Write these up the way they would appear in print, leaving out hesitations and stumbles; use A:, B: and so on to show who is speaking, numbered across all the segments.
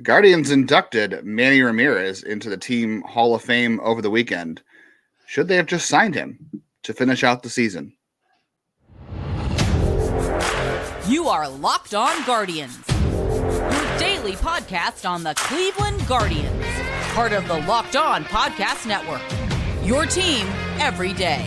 A: The Guardians inducted Manny Ramirez into the team Hall of Fame over the weekend. Should they have just signed him to finish out the season?
B: You are Locked On Guardians, your daily podcast on the Cleveland Guardians, part of the Locked On Podcast Network, your team every day.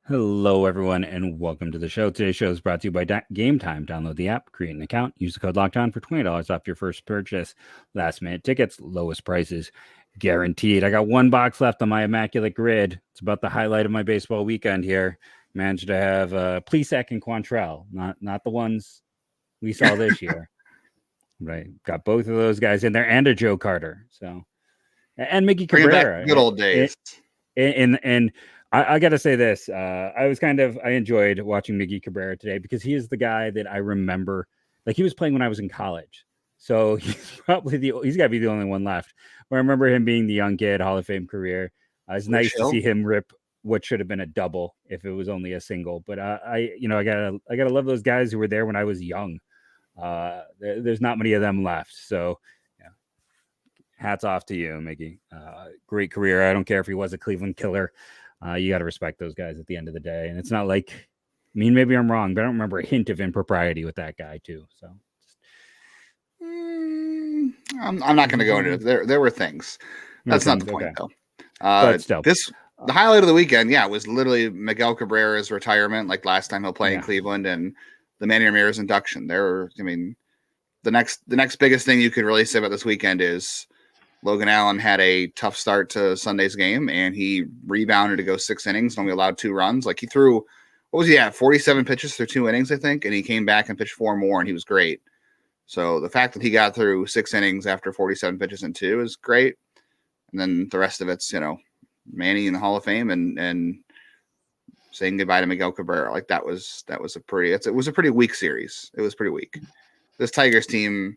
C: Hello, everyone, and welcome to the show. Today's show is brought to you by Gametime. Download the app, create an account, use the code LOCKEDON for $20 off your first purchase. Last-minute tickets, lowest prices, guaranteed. I got one box left on my immaculate grid. It's about the highlight of my baseball weekend here. Managed to have Plesac and Quantrell, not the ones we saw this year. Right, got both of those guys in there, and a Joe Carter. So, and Miggy Cabrera.
A: Good old days.
C: And I got to say this. I enjoyed watching Miggy Cabrera today because he is the guy that I remember. Like, he was playing when I was in college. So he's probably he's got to be the only one left. But I remember him being the young kid, Hall of Fame career. It's nice to see him rip what should have been a double if it was only a single. But I gotta love those guys who were there when I was young. There's not many of them left. So yeah, hats off to you, Miggy. Great career. I don't care if he was a Cleveland killer. You got to respect those guys at the end of the day. And it's not like, I mean, maybe I'm wrong, but I don't remember a hint of impropriety with that guy too. So
A: I'm not going to go into it. There were things. That's not the point, though.
C: But still.
A: The highlight of the weekend, was literally Miguel Cabrera's retirement, like last time he'll play in Cleveland, and the Manny Ramirez induction. The next biggest thing you could really say about this weekend is Logan Allen had a tough start to Sunday's game, and he rebounded to go 6 innings and only allowed 2 runs. Like, he threw, 47 pitches through 2 innings, I think, and he came back and pitched 4 more, and he was great. So the fact that he got through 6 innings after 47 pitches and 2 is great. And then the rest of it's, Manny in the Hall of Fame and saying goodbye to Miguel Cabrera. Like, it was a pretty weak series. It was pretty weak. This Tigers team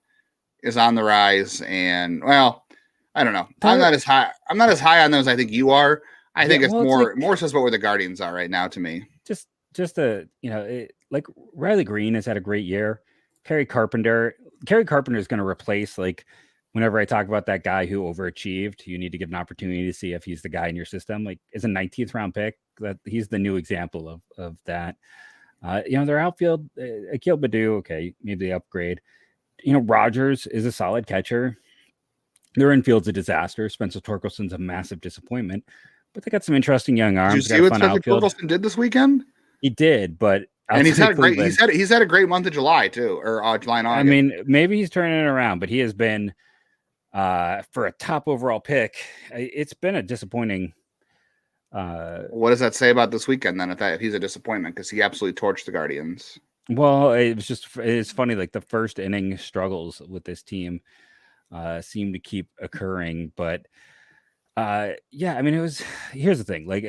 A: is on the rise, and I don't know. I'm not as high on those. I think you are. I think it's more so about where the Guardians are right now to me.
C: Like Riley Green has had a great year. Kerry Carpenter is going to replace, like, whenever I talk about that guy who overachieved, you need to give an opportunity to see if he's the guy in your system. Like, as a 19th round pick, that he's the new example of that. Their outfield, Akil Baddoo, okay, maybe they upgrade. Rogers is a solid catcher. Their infield's a disaster. Spencer Torkelson's a massive disappointment, but they got some interesting young arms.
A: Did you see what Spencer Torkelson did this weekend?
C: He did, but
A: he's had a great month of July too, or July and August.
C: I mean, maybe he's turning it around, but he has been for a top overall pick. It's been a disappointing.
A: What does that say about this weekend then? If he's a disappointment, because he absolutely torched the Guardians.
C: Well, it's funny. Like, the first inning struggles with this team seem to keep occurring, but here's the thing. Like,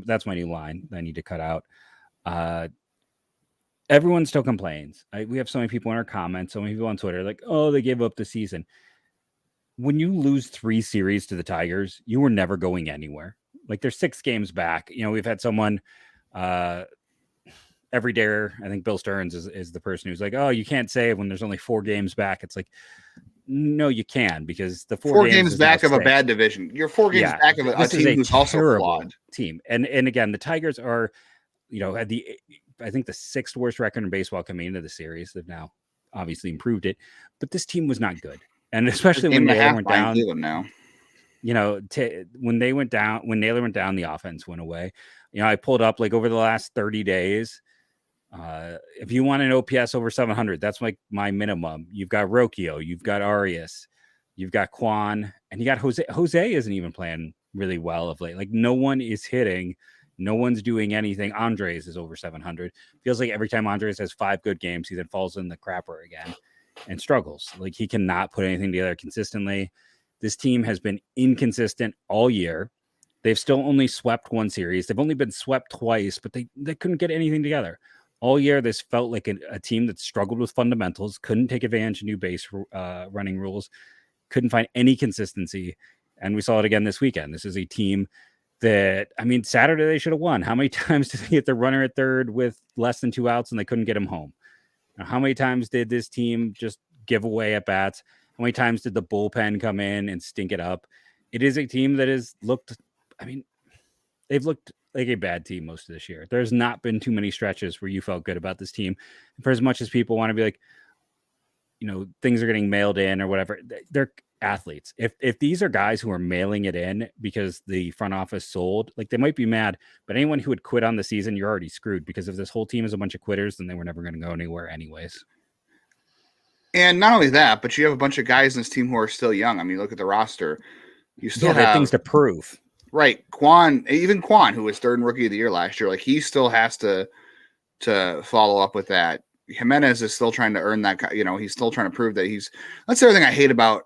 C: that's my new line that I need to cut out. Everyone still complains. We have so many people in our comments, so many people on Twitter, like, oh, they gave up the season. When you lose 3 series to the Tigers, you were never going anywhere. Like, they're 6 games back. We've had someone every day. I think Bill Stearns is the person who's like, oh, you can't say when there's only 4 games back. It's like, no, you can, because the 4 games
A: back of a bad division. You're 4 games back of a team who's also flawed
C: team. And again, the Tigers are, had I think the 6th worst record in baseball coming into the series. They've now obviously improved it, but this team was not good. And especially when Naylor went down, when Naylor went down, the offense went away. I pulled up, like, over the last 30 days. If you want an OPS over 700, that's like my minimum. You've got Rocchio, you've got Arias, you've got Quan, and you got Jose. Jose isn't even playing really well of late. Like, no one is hitting. No one's doing anything. Andres is over 700. Feels like every time Andres has 5 good games, he then falls in the crapper again and struggles. Like, he cannot put anything together consistently. This team has been inconsistent all year. They've still only swept 1 series. They've only been swept twice, but they couldn't get anything together. All year, this felt like a team that struggled with fundamentals, couldn't take advantage of new base running rules, couldn't find any consistency. And we saw it again this weekend. This is a team that, I mean, Saturday they should have won. How many times did they get the runner at third with less than 2 outs and they couldn't get him home? Now, how many times did this team just give away at bats? How many times did the bullpen come in and stink it up? It is a team that has looked, I mean, they've looked like a bad team most of this year. There's not been too many stretches where you felt good about this team. And for as much as people want to be like, you know, things are getting mailed in or whatever, they're athletes. If these are guys who are mailing it in because the front office sold, like, they might be mad, but anyone who would quit on the season, you're already screwed, because if this whole team is a bunch of quitters, then they were never going to go anywhere anyways.
A: And not only that, but you have a bunch of guys in this team who are still young. I mean, look at the roster. You still have
C: things to prove.
A: Right. Quan, who was third and rookie of the year last year, like, he still has to follow up with that. Jimenez is still trying to earn that, you know, he's still trying to prove that that's the other thing I hate about,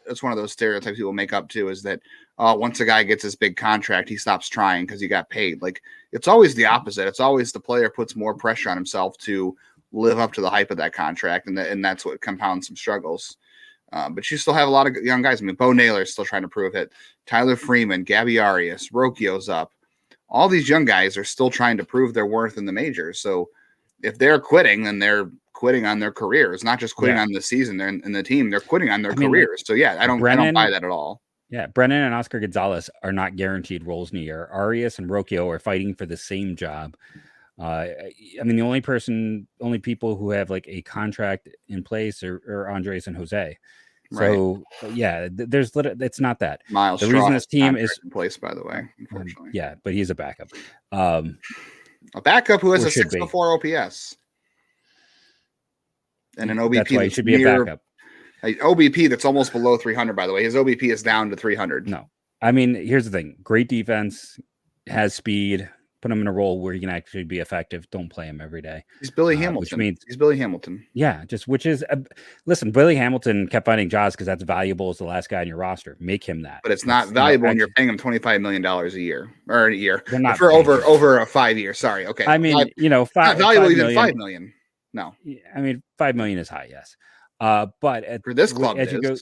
A: it's one of those stereotypes people make up too, is that once a guy gets his big contract, he stops trying because he got paid. Like, it's always the opposite. It's always the player puts more pressure on himself to live up to the hype of that contract, and that's what compounds some struggles. But you still have a lot of young guys. I mean, Bo Naylor is still trying to prove it. Tyler Freeman, Gabby Arias, Rocchio's up. All these young guys are still trying to prove their worth in the majors. So if they're quitting, then they're quitting on their careers, not just quitting on the season. They're in the team. They're quitting on their careers. So yeah, I don't buy that at all.
C: Yeah, Brennan and Oscar Gonzalez are not guaranteed roles in a year. Arias and Rocchio are fighting for the same job. I mean, the only people who have like a contract in place are Andres and Jose. So yeah, it's not that.
A: Miles
C: the
A: Straw
C: reason this team is
A: in place, by the way, unfortunately.
C: Yeah, but he's a backup.
A: A backup who has a 604 OPS and an OBP.
C: That's why he should be a backup.
A: OBP that's almost below 300, by the way. His OBP is down to 300.
C: No, I mean, here's the thing: great defense, has speed. Put him in a role where he can actually be effective. Don't play him every day.
A: He's Billy Hamilton.
C: Which means
A: he's Billy Hamilton.
C: Yeah, listen, Billy Hamilton kept finding jobs because that's valuable as the last guy on your roster. Make him that.
A: But it's not valuable when you're paying him $25 million a year or a year.
C: They're not
A: for over a 5 year. Sorry. Okay.
C: I mean,
A: not valuable even $5 million. No.
C: I mean, $5 million is high. Yes. But
A: for this club,
C: as you go,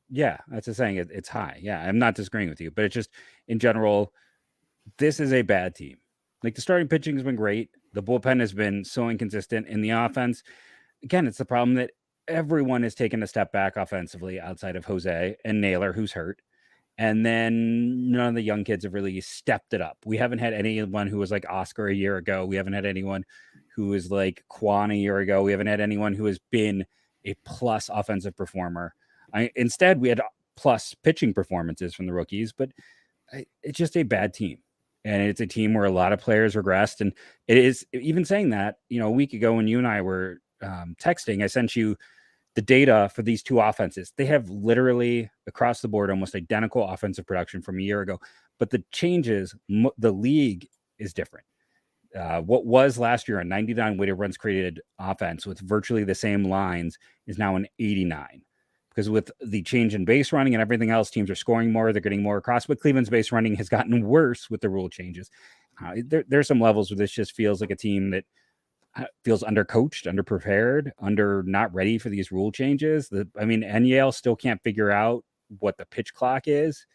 C: yeah, that's the saying. It's high. Yeah, I'm not disagreeing with you, but it's just in general, this is a bad team. Like, the starting pitching has been great. The bullpen has been so inconsistent. In the offense, again, it's the problem that everyone has taken a step back offensively outside of Jose and Naylor, who's hurt. And then none of the young kids have really stepped it up. We haven't had anyone who was like Oscar a year ago. We haven't had anyone who was like Quan a year ago. We haven't had anyone who has been a plus offensive performer. Instead, we had plus pitching performances from the rookies, but it's just a bad team. And it's a team where a lot of players regressed. And it is, even saying that, you know, a week ago when you and I were texting, I sent you the data for these two offenses. They have literally across the board almost identical offensive production from a year ago. But the changes, the league is different. What was last year a 99 weighted runs created offense with virtually the same lines is now an 89. Because with the change in base running and everything else, teams are scoring more. They're getting more across. But Cleveland's base running has gotten worse with the rule changes. There's some levels where this just feels like a team that feels undercoached, underprepared, not ready for these rule changes. Enyale still can't figure out what the pitch clock is.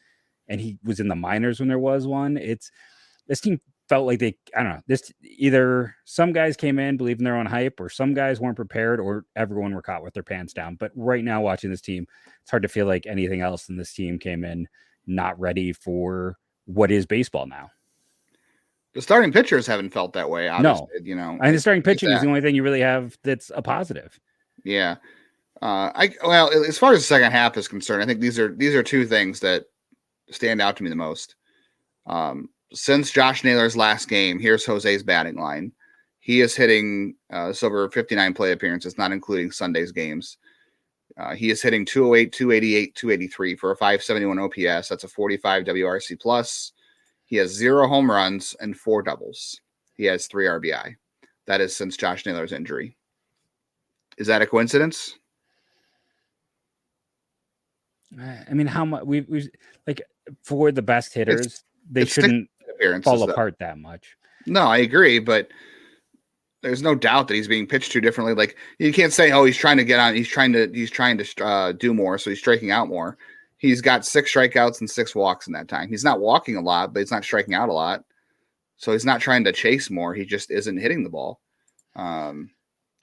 C: And he was in the minors when there was one. This team felt like either some guys came in believing their own hype, or some guys weren't prepared, or everyone were caught with their pants down. But right now, watching this team, it's hard to feel like anything else than this team came in not ready for what is baseball now.
A: The starting pitchers haven't felt that way. Obviously,
C: and the starting pitching is the only thing you really have that's a positive.
A: Yeah. As far as the second half is concerned, I think these are two things that stand out to me the most. Since Josh Naylor's last game, here's Jose's batting line. He is hitting over 59 play appearances, not including Sunday's games. He is hitting 208, 288, 283 for a 571 OPS. That's a 45 WRC plus. He has 0 home runs and 4 doubles. He has 3 RBI. That is since Josh Naylor's injury. Is that a coincidence?
C: I mean, how much we like for the best hitters, they shouldn't fall apart that much.
A: No, I agree, but there's no doubt that he's being pitched too differently. Like, you can't say, "Oh, he's trying to get on. He's trying to do more, so he's striking out more." He's got 6 strikeouts and 6 walks in that time. He's not walking a lot, but he's not striking out a lot. So he's not trying to chase more. He just isn't hitting the ball. I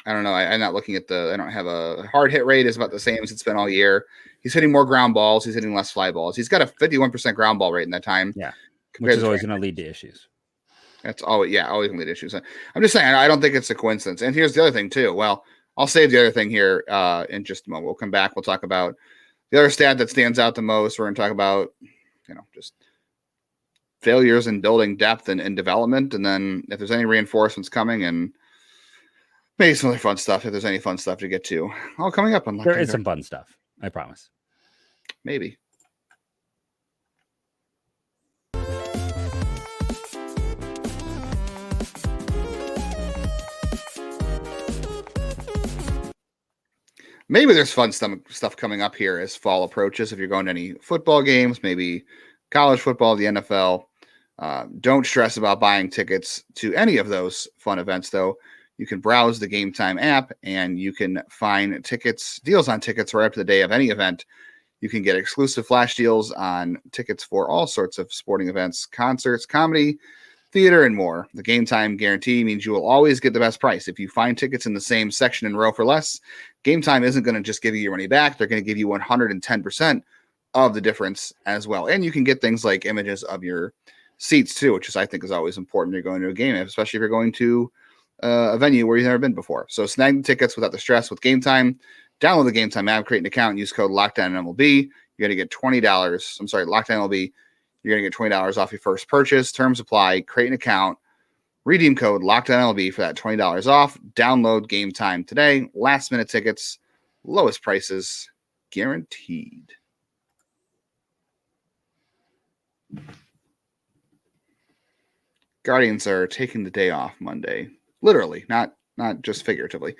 A: don't know. I'm not looking at I don't have a hard hit rate is about the same as it's been all year. He's hitting more ground balls. He's hitting less fly balls. He's got a 51% ground ball rate in that time.
C: Yeah. Which is always going to lead to issues.
A: That's always going to lead to issues. I'm just saying, I don't think it's a coincidence. And here's the other thing too. Well, I'll save the other thing here in just a moment. We'll come back. We'll talk about the other stat that stands out the most. We're going to talk about, just failures in building depth and development. And then if there's any reinforcements coming and maybe some other fun stuff, if there's any fun stuff to get to. All coming up on
C: there is some fun stuff. I promise.
A: Maybe. Maybe there's fun stuff coming up here as fall approaches. If you're going to any football games, maybe college football, the NFL, don't stress about buying tickets to any of those fun events, though. You can browse the Gametime app and you can find deals on tickets right up to the day of any event. You can get exclusive flash deals on tickets for all sorts of sporting events, concerts, comedy, theater, and more. The Gametime guarantee means you will always get the best price. If you find tickets in the same section and row for less, Gametime isn't going to just give you your money back. They're going to give you 110% of the difference as well. And you can get things like images of your seats too, which I think is always important when you're going to a game, especially if you're going to a venue where you've never been before. So snag the tickets without the stress with Gametime. Download the Gametime app, create an account, and use code LOCKDOWNMLB. You're going to get $20. I'm sorry, LOCKDOWNMLB. You're going to get $20 off your first purchase. Terms apply. Create an account. Redeem code LOCKDOWNMLB for that $20 off. Download Gametime today. Last minute tickets. Lowest prices guaranteed. Guardians are taking the day off Monday. Literally, not just figuratively.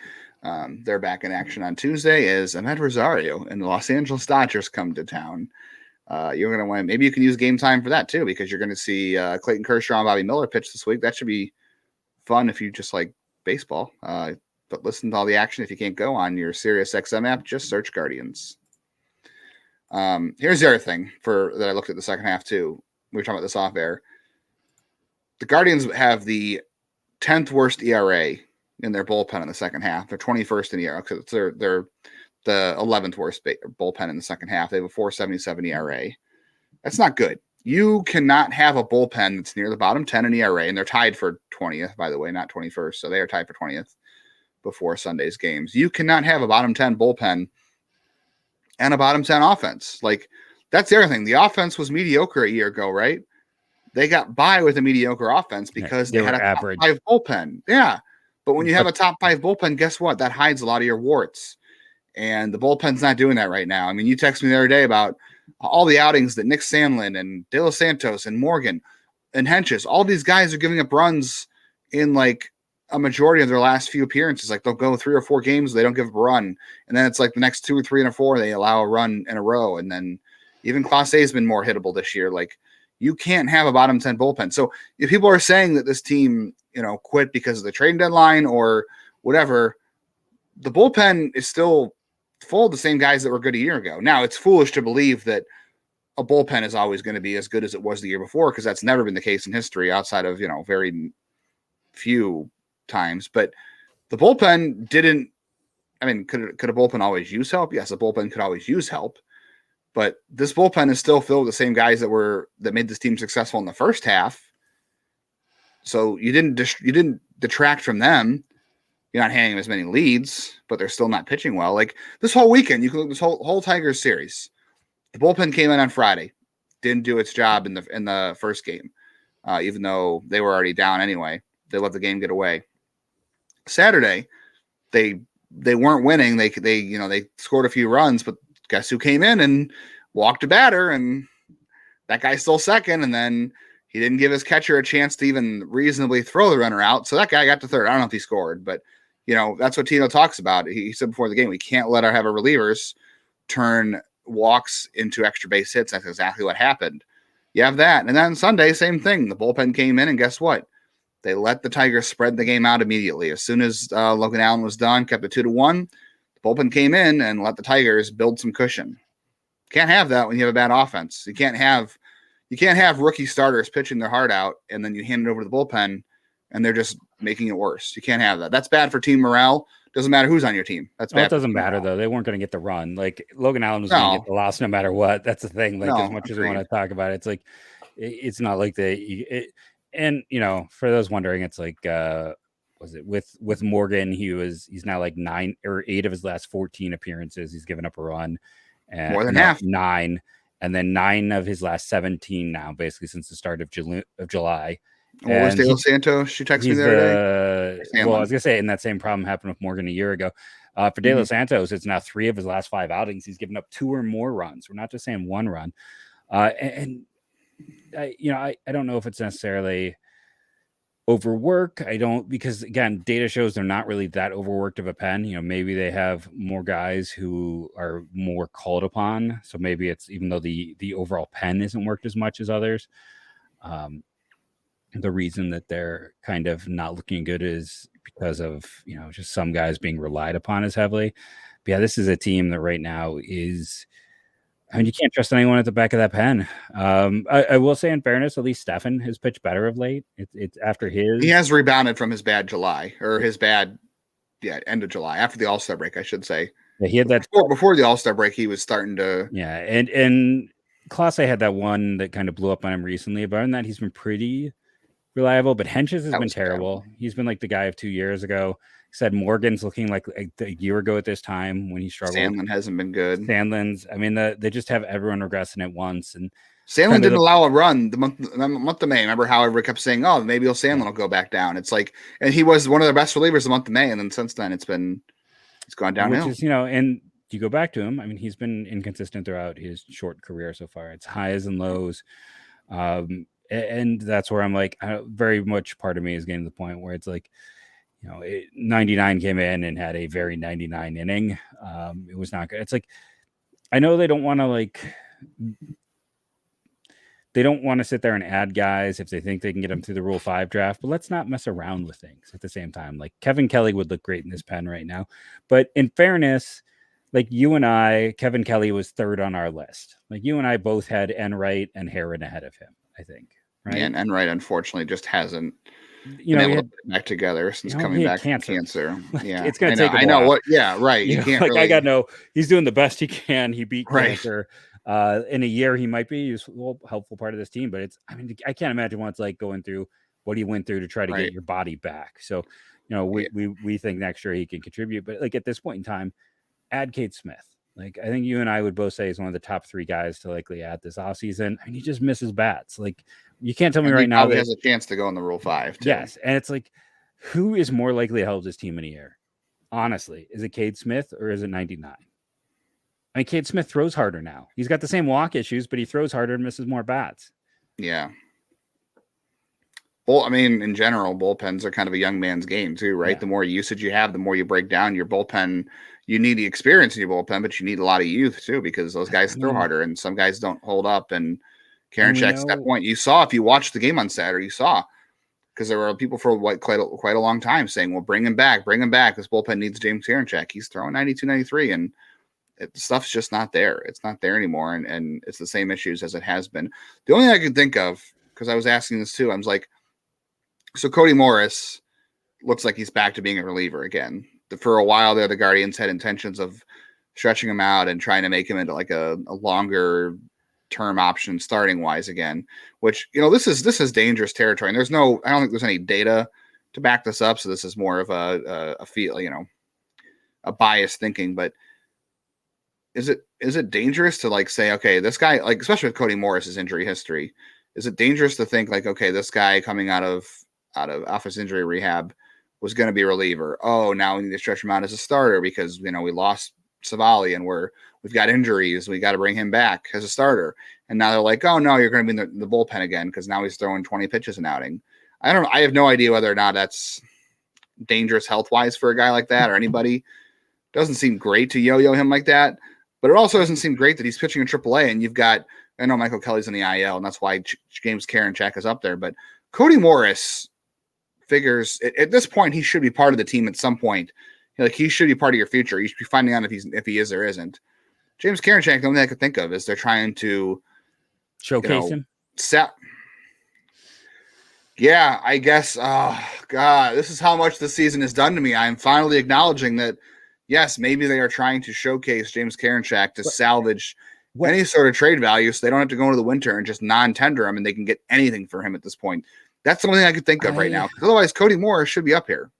A: They're back in action on Tuesday as Ahmed Rosario and the Los Angeles Dodgers come to town. You're going to win. Maybe you can use Gametime for that too, because you're going to see Clayton Kershaw and Bobby Miller pitch this week. That should be fun if you just like baseball. But listen to all the action. If you can't go on your Sirius XM app, just search Guardians. Here's the other thing that I looked at the second half too. We were talking about this off air. The Guardians have the 10th worst ERA in their bullpen in the second half. They're 21st in ERA because they're the 11th worst bullpen in the second half. They have a 4.77 ERA. That's not good. You cannot have a bullpen that's near the bottom 10 in ERA, and they're tied for 20th, by the way, not 21st. So they are tied for 20th before Sunday's games. You cannot have a bottom 10 bullpen and a bottom 10 offense. Like, that's the other thing. The offense was mediocre a year ago, right? They got by with a mediocre offense because they had a average. Top 5 bullpen. Yeah. But when you have a top 5 bullpen, guess what? That hides a lot of your warts. And the bullpen's not doing that right now. I mean, you texted me the other day about all the outings that Nick Sandlin and De Los Santos and Morgan and Henches, all these guys are giving up runs in like a majority of their last few appearances. Like they'll go 3 or 4 games, they don't give up a run. And then it's like the next 2 or 3 and 4, they allow a run in a row. And then even Class A has been more hittable this year. Like, you can't have a bottom 10 bullpen. So if people are saying that this team, quit because of the trading deadline or whatever, the bullpen is still full of the same guys that were good a year ago. Now, it's foolish to believe that a bullpen is always going to be as good as it was the year before, because that's never been the case in history outside of, very few times. But the bullpen didn't, could a bullpen always use help? Yes, a bullpen could always use help. But this bullpen is still filled with the same guys that made this team successful in the first half. So you didn't detract from them. You're not handing them as many leads, but they're still not pitching well. Like this whole weekend, you can look at this whole Tigers series. The bullpen came in on Friday, didn't do its job in the first game, even though they were already down anyway. They let the game get away. Saturday, they weren't winning. They scored a few runs, but guess who came in and walked a batter, and that guy's still second, and then he didn't give his catcher a chance to even reasonably throw the runner out. So that guy got to third. I don't know if he scored, but that's what Tino talks about. He said before the game, we can't let our relievers turn walks into extra base hits. That's exactly what happened. You have that. And then Sunday, same thing. The bullpen came in, and guess what? They let the Tigers spread the game out immediately. As soon as Logan Allen was done, kept it 2-1. Bullpen came in and let the Tigers build some cushion. Can't have that when you have a bad offense. You can't have rookie starters pitching their heart out and then you hand it over to the bullpen and they're just making it worse. You can't have that. That's bad for team morale. Doesn't matter who's on your team. That's bad.
C: It doesn't matter though. They weren't going to get the run. Like Logan Allen was going to get the loss no matter what. That's the thing. Like as much as we want to talk about it, it's like it's not like and you know, for those wondering, it's like was it with Morgan? He's now like 9 or 8 of his last 14 appearances. He's given up a run, and
A: more than half
C: 9, and then 9 of his last 17 now, basically since the start of July.
A: What was De Los Santos? She texted me the other day.
C: Well, I was gonna say, and that same problem happened with Morgan a year ago. For De Los Santos, it's now 3 of his last 5 outings. He's given up 2 or more runs. We're not just saying 1 run. And I don't know if it's necessarily overwork. Because again, data shows they're not really that overworked of a pen. You know, maybe they have more guys who are more called upon. So maybe it's, even though the overall pen isn't worked as much as others, the reason that they're kind of not looking good is because of, you know, just some guys being relied upon as heavily. But yeah, this is a team that right now is, I mean, you can't trust anyone at the back of that pen. I will say, in fairness, at least Stefan has pitched better of late. It's after his.
A: He has rebounded from his bad July, or his bad, end of July, after the All-Star break, I should say.
C: Yeah, he had that
A: before the All-Star break. He was starting to.
C: Yeah, and Clase had that one that kind of blew up on him recently. But other than that, he's been pretty reliable. But Henches has been terrible. He's been like the guy of 2 years ago. Said Morgan's looking like a year ago at this time when he struggled.
A: Sandlin hasn't been good.
C: Sandlin's, I mean, they just have everyone regressing at once. And
A: Sandlin didn't allow a run the month of May. Remember how everyone kept saying, "Oh, maybe Sandlin will go back down." It's like, and he was one of their best relievers the month of May, and then since then it's gone downhill.
C: Which is, you know, and you go back to him. I mean, he's been inconsistent throughout his short career so far. It's highs and lows, and that's where I'm like, very much part of me is getting to the point where it's like, you know, 99 came in and had a very 99 inning. It was not good. It's like, I know they don't want to sit there and add guys if they think they can get them through the Rule 5 draft, but let's not mess around with things at the same time. Like Kevin Kelly would look great in this pen right now. But in fairness, like you and I, Kevin Kelly was 3rd on our list. Like you and I both had Enright and Heron ahead of him, I think. Right.
A: Yeah, and Enright unfortunately just hasn't
C: been
A: able to put back together since coming back from cancer. Yeah,
C: it's going to take a while.
A: I know what. Yeah, right. You can't
C: like,
A: really...
C: he's doing the best he can. He beat cancer. In a year, he might be a useful, helpful part of this team. But I can't imagine what it's like going through what he went through to try to get your body back. So, you know, we think next year he can contribute. But like at this point in time, add Cade Smith. Like I think you and I would both say he's one of the top 3 guys to likely add this offseason. I mean, he just misses bats. Like you can't tell me right now
A: that he has a chance to go in the Rule 5. Too.
C: Yes, and it's like, who is more likely to help this team in a year? Honestly, is it Cade Smith or is it 99? I mean, Cade Smith throws harder now. He's got the same walk issues, but he throws harder and misses more bats.
A: Yeah. Well, I mean, in general, bullpens are kind of a young man's game too, right? Yeah. The more usage you have, the more you break down your bullpen. You need the experience in your bullpen, but you need a lot of youth too, because those guys throw harder and some guys don't hold up. And Karinchak's at that point, you saw, if you watched the game on Saturday, you saw, because there were people for quite a long time saying, well, bring him back. This bullpen needs James Karinchak. He's throwing 92, 93, and stuff's just not there. It's not there anymore. And it's the same issues as it has been. The only thing I could think of, because I was asking this too, I was like, so Cody Morris looks like he's back to being a reliever again. For a while there, the Guardians had intentions of stretching him out and trying to make him into like a longer term option starting wise again, which, you know, this is dangerous territory. And I don't think there's any data to back this up. So this is more of a feel, you know, a biased thinking, but is it dangerous to like say, okay, this guy, like, especially with Cody Morris's injury history, is it dangerous to think like, okay, this guy coming out of office injury rehab was going to be a reliever. Oh, now we need to stretch him out as a starter because, you know, we lost Savali and we've got injuries. We got to bring him back as a starter. And now they're like, oh no, you're going to be in the bullpen again because now he's throwing 20 pitches an outing. I have no idea whether or not that's dangerous health-wise for a guy like that or anybody. Doesn't seem great to yo-yo him like that, but it also doesn't seem great that he's pitching in AAA and you've got, I know Michael Kelly's in the IL and that's why James Karinchak is up there, but Cody Morris figures at this point he should be part of the team at some point. Like he should be part of your future. You should be finding out if he is or isn't. James Karinchak, the only thing I could think of is they're trying to
C: showcase him.
A: Yeah, I guess. Oh God, this is how much the season has done to me. I'm finally acknowledging that. Yes, maybe they are trying to showcase James Karinchak to salvage any sort of trade value, so they don't have to go into the winter and just non-tender him, and they can get anything for him at this point. That's the only thing I could think of right now. Because otherwise, Cody Morris should be up here.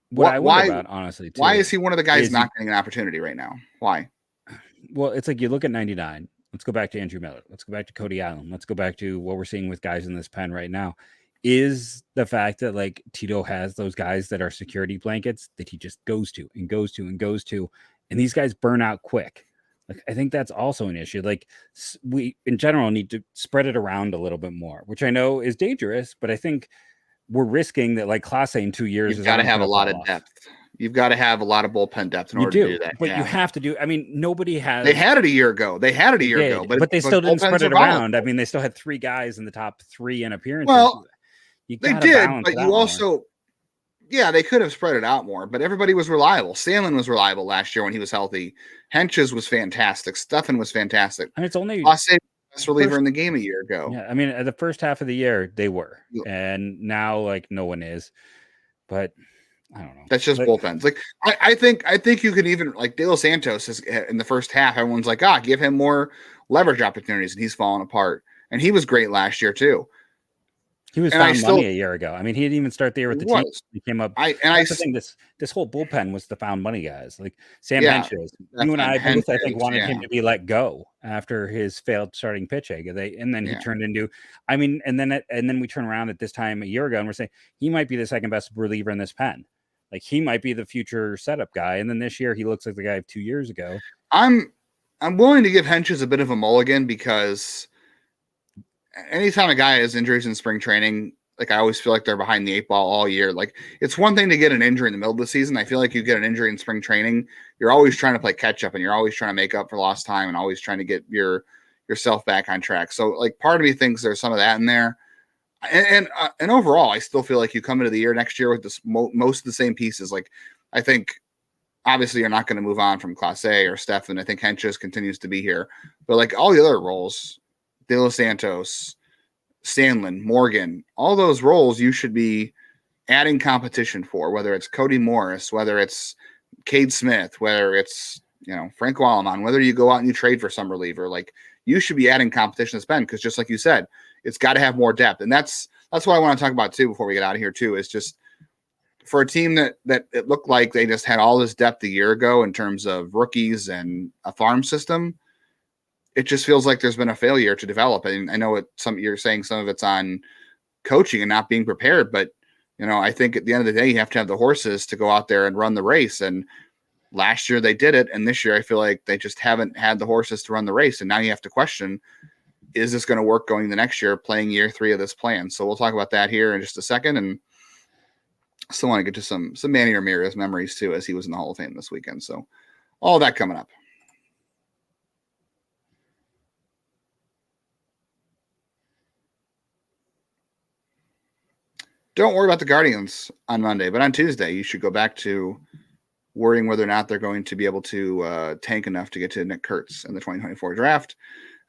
C: What I wonder about, honestly, too,
A: why is he one of the guys not getting an opportunity right now? Why?
C: Well, it's like you look at 99. Let's go back to Andrew Miller. Let's go back to Cody Allen. Let's go back to what we're seeing with guys in this pen right now. Is the fact that like Tito has those guys that are security blankets that he just goes to and goes to and goes to, and these guys burn out quick. Like, I think that's also an issue. Like, we in general need to spread it around a little bit more, which I know is dangerous, but I think we're risking that, like Clase in 2 years.
A: You've got to have a lot of depth. You've got to have a lot of bullpen depth in order to do that.
C: But you have to do. I mean, nobody has.
A: They had it a year ago. But
C: they still didn't spread it around. I mean, they still had 3 guys in the top 3 in appearances.
A: Well, they did, but you also, they could have spread it out more. But everybody was reliable. Stanlin was reliable last year when he was healthy. Henches was fantastic. Stefan was fantastic.
C: And it's only
A: best reliever in the game a year ago.
C: Yeah, I mean, at the first half of the year they were, and now like no one is. But I don't know.
A: That's just bullpens. Like I think you could even like De Los Santos is, in the first half. Everyone's like, give him more leverage opportunities, and he's falling apart. And he was great last year too.
C: He was found money a year ago. I mean, he didn't even start the year with the team. He came up. I think this whole bullpen was the found money guys. Like Sam Henches. You and I both, I think, wanted him to be let go after his failed starting pitching. And then he turned into. I mean, and then we turn around at this time a year ago and we're saying he might be the second best reliever in this pen. Like he might be the future setup guy. And then this year he looks like the guy of 2 years ago.
A: I'm willing to give Henches a bit of a mulligan because anytime a guy has injuries in spring training, like I always feel like they're behind the 8 ball all year. Like it's one thing to get an injury in the middle of the season. I feel like you get an injury in spring training, you're always trying to play catch up and you're always trying to make up for lost time and always trying to get yourself back on track. So like part of me thinks there's some of that in there. And overall, I still feel like you come into the year next year with this most of the same pieces. Like I think obviously you're not going to move on from Clase or Stefan. I think Henches continues to be here, but like all the other roles, De Los Santos, Stanlin, Morgan, all those roles you should be adding competition for, whether it's Cody Morris, whether it's Cade Smith, whether it's, Frank Wallimon, whether you go out and you trade for some reliever, like you should be adding competition to spend because just like you said, it's got to have more depth. And that's what I want to talk about too before we get out of here too, is just for a team that it looked like they just had all this depth a year ago in terms of rookies and a farm system. It just feels like there's been a failure to develop. And I know you're saying some of it's on coaching and not being prepared, but I think at the end of the day, you have to have the horses to go out there and run the race. And last year they did it. And this year I feel like they just haven't had the horses to run the race. And now you have to question, is this going to work going the next year, playing year 3 of this plan? So we'll talk about that here in just a second. And I still want to get to some Manny Ramirez memories too, as he was in the Hall of Fame this weekend. So all that coming up. Don't worry about the Guardians on Monday, but on Tuesday, you should go back to worrying whether or not they're going to be able to tank enough to get to Nick Kurtz in the 2024 draft.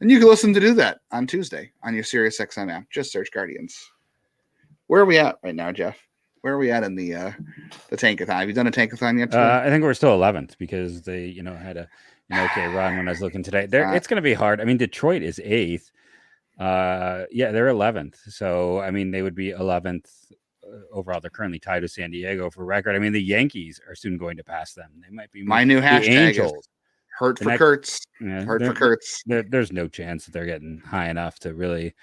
A: And you can listen to do that on Tuesday on your SiriusXM app. Just search Guardians. Where are we at right now, Jeff? Where are we at in the tankathon? Have you done a tankathon yet?
C: I think we're still 11th because they, had an okay run when I was looking today. It's going to be hard. I mean, Detroit is 8th. They're 11th. So, I mean, they would be 11th overall. They're currently tied with San Diego for record. I mean, the Yankees are soon going to pass them. They might be
A: my new hashtag.
C: Angels.
A: Hurt for Kurtz. Hurt for Kurtz.
C: There's no chance that they're getting high enough to really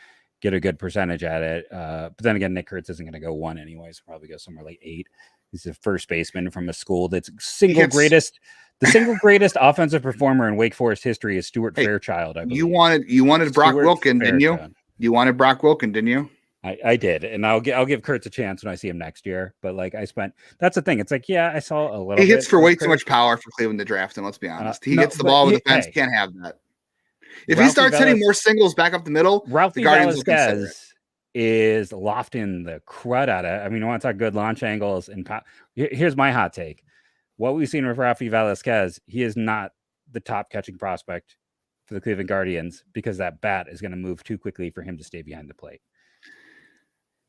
C: get a good percentage at it. But then again, Nick Kurtz isn't going to go 1 anyway. So probably go somewhere like 8. He's the first baseman from a school that's the single greatest offensive performer in Wake Forest history is Stuart Fairchild. I believe.
A: You wanted Brock Wilkin, didn't you? You wanted Brock Wilkin, didn't you?
C: I did, and I'll give Kurtz a chance when I see him next year. But like that's the thing. It's like, I saw a little.
A: He hits for way too much power for Cleveland to draft him. Let's be honest. He hits the ball with the fence. Can't have that. If he starts hitting more singles back up the middle,
C: Ralphie Velasquez is lofting the crud out of it. I mean, I want to talk good launch angles and here's my hot take. What we've seen with Ralphie Velasquez, he is not the top catching prospect for the Cleveland Guardians because that bat is going to move too quickly for him to stay behind the plate.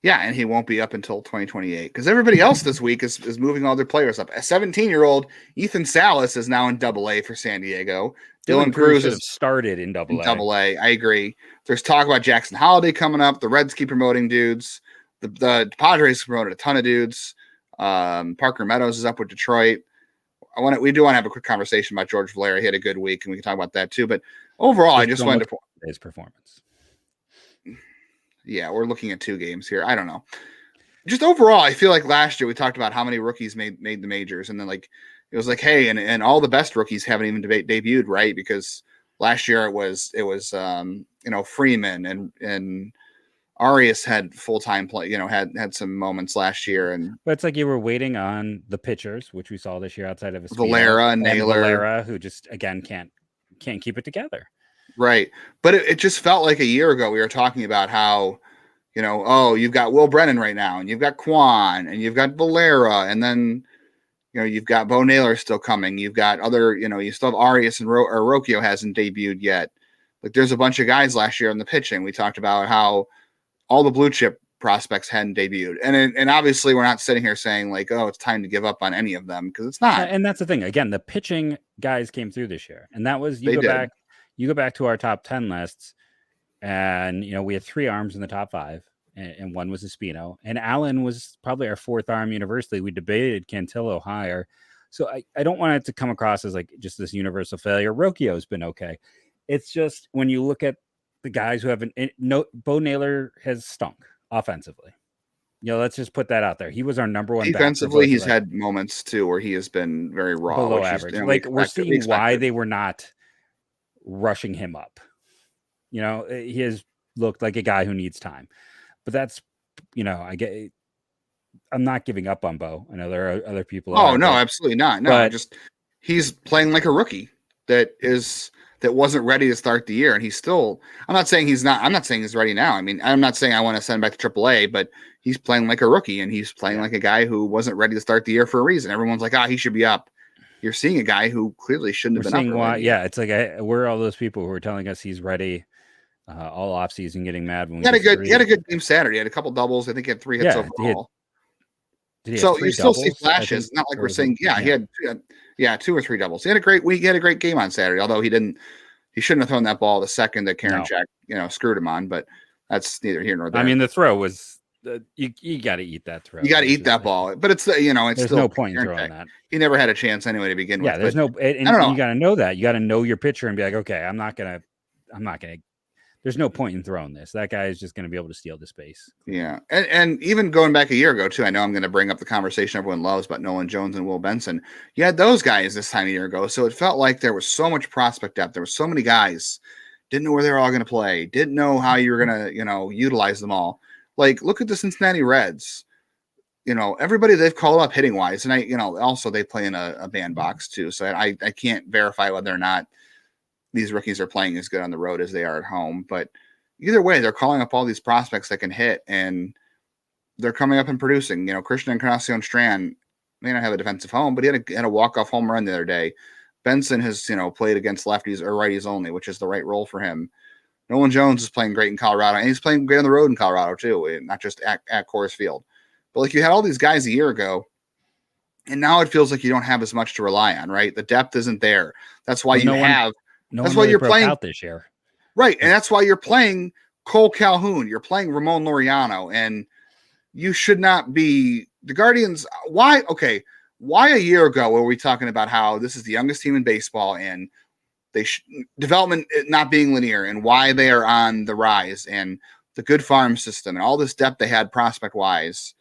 A: Yeah, and he won't be up until 2028 because everybody else this week is moving all their players up. A 17-year-old Ethan Salas is now in Double-A for San Diego. Dylan Cruz
C: should have started in Double-A.
A: Double-A, I agree. There's talk about Jackson Holiday coming up. The Reds keep promoting dudes. The Padres promoted a ton of dudes. Parker Meadows is up with Detroit. We do want to have a quick conversation about George Valera. He had a good week, and we can talk about that too. But overall, I just wanted to
C: his performance.
A: Yeah, we're looking at 2 games here. I don't know. Just overall, I feel like last year we talked about how many rookies made the majors, and then like it was like, hey, and all the best rookies haven't even debuted, right? Because last year it was Freeman and Arias had full-time play, had some moments last year.
C: But it's like you were waiting on the pitchers, which we saw this year outside of
A: Valera and Naylor.
C: Valera, who just, again, can't keep it together.
A: Right. But it just felt like a year ago we were talking about how, you've got Will Brennan right now, and you've got Kwan, and you've got Valera, and then, you've got Bo Naylor still coming. You've got other, you still have Arias and Rocchio hasn't debuted yet. Like there's a bunch of guys last year in the pitching. We talked about how all the blue chip prospects hadn't debuted. And obviously we're not sitting here saying like, oh, it's time to give up on any of them, because it's not.
C: And that's the thing. Again, the pitching guys came through this year. And that was, you go back to our top 10 lists, and we had 3 arms in the top 5, and one was Espino. And Allen was probably our 4th arm universally. We debated Cantillo higher. So I don't want it to come across as like just this universal failure. Rocchio's been okay. It's just when you look at the guys who haven't, Bo Naylor has stunk offensively. Let's just put that out there. He was our number 1
A: defensively. He's had moments too where he has been very raw,
C: below average. We're seeing why they were not rushing him up. He has looked like a guy who needs time, but that's, I'm not giving up on Bo. I know there are other people.
A: Oh no, absolutely not. No, he's playing like a rookie that wasn't ready to start the year. And he's still, I'm not saying he's ready now. I mean, I'm not saying I want to send him back to AAA, but he's playing like a rookie, and he's playing like a guy who wasn't ready to start the year for a reason. Everyone's like, he should be up. You're seeing a guy who clearly shouldn't have been up.
C: Why, yeah. It's like, we're all those people who are telling us he's ready all off season, getting mad. When he
A: had a good game Saturday. He had a couple doubles. I think he had 3 hits overall. So you still see flashes. Not like we're saying, he had 2 or 3 doubles. He had a great week. He had a great game on Saturday, although he shouldn't have thrown that ball the second that Karinchak, screwed him on, but that's neither here nor there.
C: I mean, the throw was, you got to eat that throw.
A: You got to eat that ball, but it's it's
C: there's
A: still
C: no point in throwing that.
A: He never had a chance anyway to begin with.
C: Yeah, there's no, and
A: I don't know.
C: You got to know that. You got to know your pitcher and be like, okay, I'm not gonna. There's no point in throwing this. That guy is just going to be able to steal the space.
A: Yeah, and even going back a year ago too. I know I'm going to bring up the conversation everyone loves about Nolan Jones and Will Benson. You had those guys this time a year ago, so it felt like there was so much prospect depth. There were so many guys. Didn't know where they were all going to play. Didn't know how you were going to utilize them all. Like, look at the Cincinnati Reds. Everybody they've called up hitting wise, and also they play in a bandbox too. So I can't verify whether or not these rookies are playing as good on the road as they are at home. But either way, they're calling up all these prospects that can hit, and they're coming up and producing. Christian Encarnacion Strand may not have a defensive home, but he had a walk-off home run the other day. Benson has, played against lefties or righties only, which is the right role for him. Nolan Jones is playing great in Colorado, and he's playing great on the road in Colorado too, not just at Coors Field. But like you had all these guys a year ago, and now it feels like you don't have as much to rely on, right? The depth isn't there. That's why that's why you're playing
C: out this year.
A: Right. And that's why you're playing Cole Calhoun. You're playing Ramon Laureano, and you should not be the Guardians. Why a year ago were we talking about how this is the youngest team in baseball and development not being linear, and why they are on the rise, and the good farm system and all this depth they had prospect wise.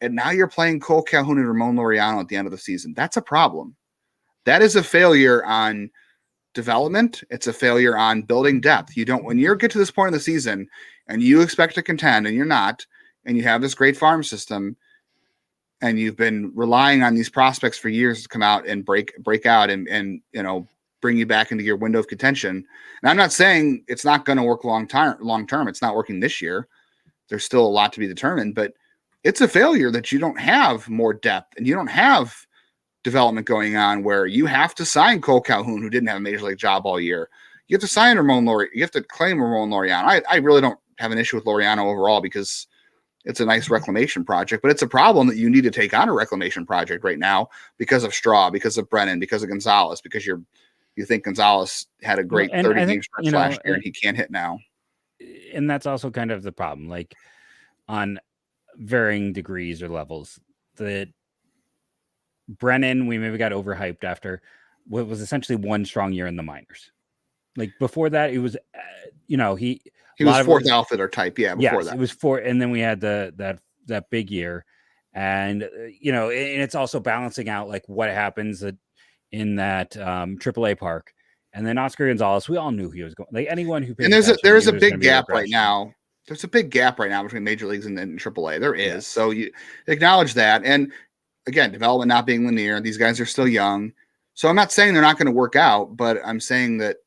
A: And now you're playing Cole Calhoun and Ramon Laureano at the end of the season. That's a problem. That is a failure on development. It's a failure on building depth. When you get to this point in the season and you expect to contend and you're not, and you have this great farm system, and you've been relying on these prospects for years to come out and break out and bring you back into your window of contention. And I'm not saying it's not going to work long term. It's not working this year. There's still a lot to be determined, but it's a failure that you don't have more depth and you don't have development going on where you have to sign Cole Calhoun, who didn't have a major league job all year. You have to sign Ramon Laureano. You have to claim Ramon Laureano. I really don't have an issue with Laureano overall because it's a nice reclamation project, but it's a problem that you need to take on a reclamation project right now because of Straw, because of Brennan, because of Gonzalez, because you think Gonzalez had a great 30 game stretch last year and he can't hit now.
C: And that's also kind of the problem, like on varying degrees or levels. That Brennan, we maybe got overhyped after what was essentially one strong year in the minors. Like before that, it was, he
A: was fourth outfitter type. Yeah. Before that
C: it was four. And then we had that big year and, and it's also balancing out like what happens in that AAA park. And then Oscar Gonzalez, we all knew he was going. Like anyone who paid
A: and there's a big gap right now. There's a big gap right now between major leagues and AAA. There is. Yeah. So you acknowledge that. And again, development not being linear. These guys are still young. So I'm not saying they're not going to work out, but I'm saying that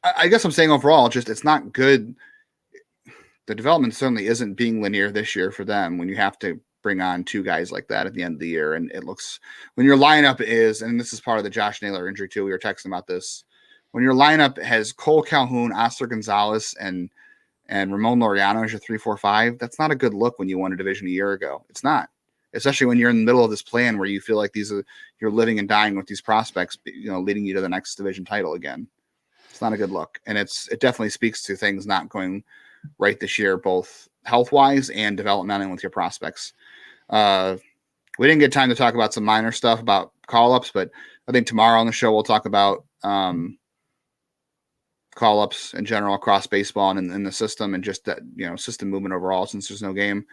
A: I guess I'm saying overall, just it's not good. The development certainly isn't being linear this year for them when you have to bring on two guys like that at the end of the year. And it looks when your lineup is, and this is part of the Josh Naylor injury too. We were texting about this. When your lineup has Cole Calhoun, Oscar Gonzalez, and Ramon Laureano as your 3-4-5, that's not a good look when you won a division a year ago. It's not, especially when you're in the middle of this plan where you feel like you're living and dying with these prospects, leading you to the next division title again. It's not a good look. And it definitely speaks to things not going right this year, both health-wise and developmentally with your prospects. We didn't get time to talk about some minor stuff about call-ups, but I think tomorrow on the show we'll talk about call-ups in general across baseball and in the system and just that, system movement overall since there's no game.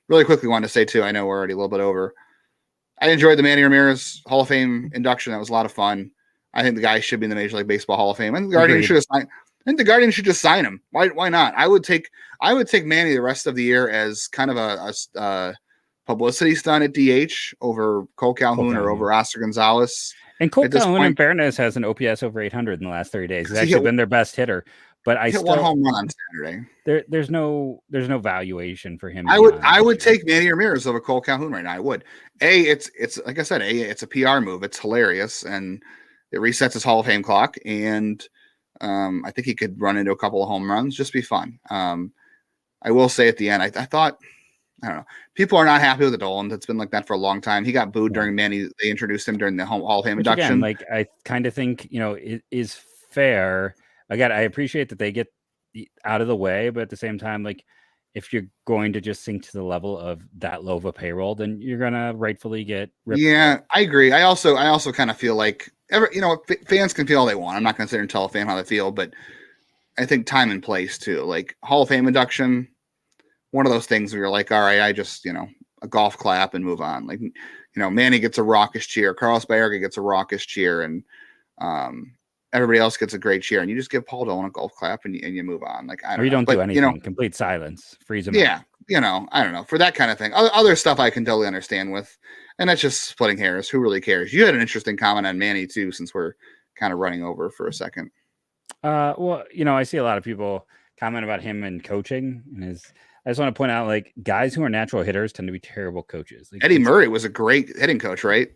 A: Really quickly wanted to say too, I know we're already a little bit over. I enjoyed the Manny Ramirez Hall of Fame induction. That was a lot of fun. I think the guy should be in the Major League Baseball Hall of Fame. And the Guardians should just sign him. Why not? I would take Manny the rest of the year as kind of a publicity stunt at DH over Cole Calhoun or over Oscar Gonzalez.
C: And Cole Calhoun, in fairness, has an OPS over 800 in the last 30 days. He's actually been their best hitter. But I
A: hit
C: still
A: one home run on Saturday.
C: There's no valuation for him.
A: I would take Manny Ramirez over Cole Calhoun right now. I would. It's like I said, it's a PR move. It's hilarious and it resets his Hall of Fame clock. And I think he could run into a couple of home runs. Just be fun. I will say at the end, I thought, I don't know. People are not happy with the Dolan. It's been like that for a long time. He got booed during Manny. They introduced him during the Hall of Fame induction.
C: Again, I kind of think, it is fair. Again, I appreciate that they get out of the way, but at the same time, if you're going to just sink to the level of that low of a payroll, then you're going to rightfully get ripped.
A: Yeah, I agree. I also kind of feel like fans can feel all they want. I'm not going to sit here and tell a fan how they feel, but I think time and place too. Like Hall of Fame induction, one of those things where you're like, all right, I just, a golf clap and move on. Like, Manny gets a raucous cheer. Carlos Baerga gets a raucous cheer. And everybody else gets a great cheer. And you just give Paul Dolan a golf clap and you move on. Like, I don't know.
C: You don't do anything. Complete silence. Freeze him
A: Yeah.
C: out.
A: I don't know. For that kind of thing. Other stuff I can totally understand with. And that's just splitting hairs. Who really cares? You had an interesting comment on Manny too, since we're kind of running over for a second.
C: Well, I see a lot of people comment about him and coaching and I just want to point out, guys who are natural hitters tend to be terrible coaches.
A: Eddie Murray was a great hitting coach, right?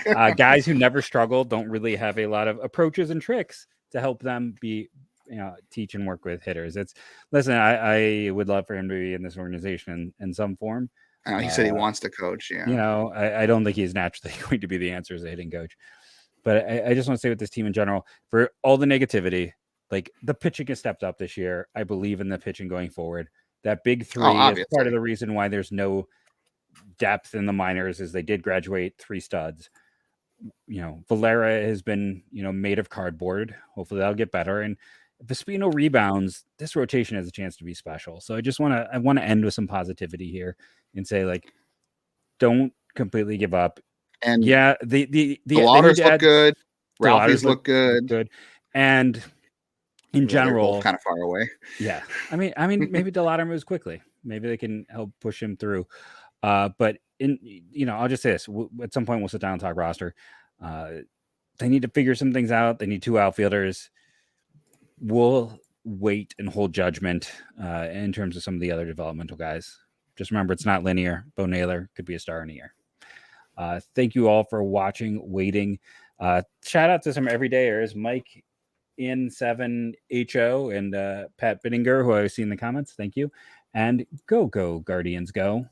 C: Yeah. Guys who never struggle don't really have a lot of approaches and tricks to help them be, teach and work with hitters. I would love for him to be in this organization in some form.
A: He said he wants to coach. Yeah.
C: I don't think he's naturally going to be the answer as a hitting coach. But I just want to say with this team in general, for all the negativity, the pitching has stepped up this year. I believe in the pitching going forward. That big three is part of the reason why there's no depth in the minors is they did graduate 3 studs. Valera has been, made of cardboard. Hopefully that'll get better. And if Espino rebounds, this rotation has a chance to be special. So I want to end with some positivity here and say, don't completely give up.
A: And
C: the
A: Lauders look good. Ralphie's look good.
C: And in general,
A: kind of far away.
C: Yeah. I mean, maybe DeLauder moves quickly. Maybe they can help push him through. But I'll just say this. At some point, we'll sit down and talk roster. They need to figure some things out. They need 2 outfielders. We'll wait and hold judgment in terms of some of the other developmental guys. Just remember, it's not linear. Bo Naylor could be a star in a year. Thank you all for watching, waiting. Shout out to some everydayers, Mike in 7HO and Pat Bittinger, who I've seen in the comments. Thank you. And go Guardians, go.